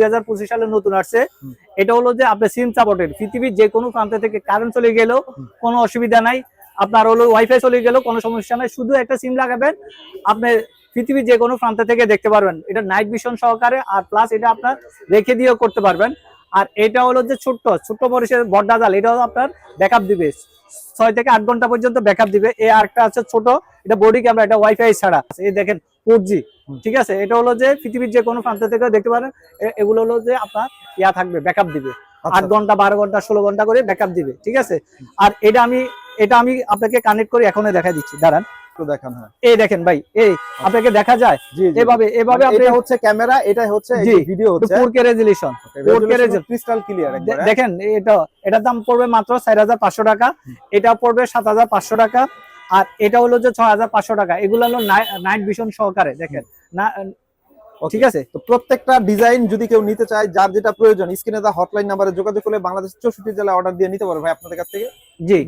2025 সালে নতুন আসছে। এটা হলো যে আপনার সিম সাপোর্টেড, পৃথিবীর যে কোনো প্রান্ত থেকে কারেন্ট চলে গেলেও কোনো অসুবিধা নাই, আপনার হলো ওয়াইফাই চলে গেলেও কোনো সমস্যা নাই, শুধু একটা সিম লাগাবেন, আপনি পৃথিবীর যে কোনো প্রান্ত থেকে দেখতে পারবেন। এটা নাইট ভিশন সহকারে, আর প্লাস এটা আপনার রেখে দিয়েও করতে পারবেন। আর এটা হলো যে ছোট্ট পরিসরের বড় জাল, এটা হলো আপনার ব্যাকআপ দিবে 6 থেকে 8 ঘন্টা পর্যন্ত ব্যাকআপ দিবে। এই আরেকটা আছে ছোট, এটা বডি ক্যামেরা, এটা ওয়াইফাই ছাড়া, এই দেখেন 4G, ঠিক আছে। এটা হলো যে পৃথিবীর যে কোনো প্রান্ত থেকে দেখতে পারেন। এগুলো হলো যে আপনার ইয়া থাকবে, ব্যাকআপ দিবে 8 ঘন্টা 12 ঘন্টা 16 ঘন্টা করে ব্যাকআপ দিবে, ঠিক আছে। আর এটা আমি আপনাকে কানেক্ট করে এখনই দেখা দিচ্ছি, দাঁড়ান তো দেখান। হ্যাঁ, এই দেখেন ভাই, এই আপনাকে দেখা যায় এভাবে আপনি, এটা হচ্ছে ক্যামেরা, এটা হচ্ছে ভিডিও হচ্ছে 4K resolution, 4K resolution crystal clear একবার। দেখেন এটার দাম পড়বে মাত্র 4500 টাকা, এটা পড়বে 7500 টাকা, আর এটা হলো যে 6500 টাকা। এগুলো হলো নাইট ভিশন সহকারে, দেখেন না, ঠিক আছে। তো প্রত্যেকটা ডিজাইন যদি কেউ নিতে চায়, যার যেটা প্রয়োজন, স্ক্রিনে দেওয়া হটলাইন নাম্বারে যোগাযোগ করলে বাংলাদেশের 64 জেলায় অর্ডার দিয়ে নিতে পারবে ভাই আপনাদের কাছ থেকে। জি।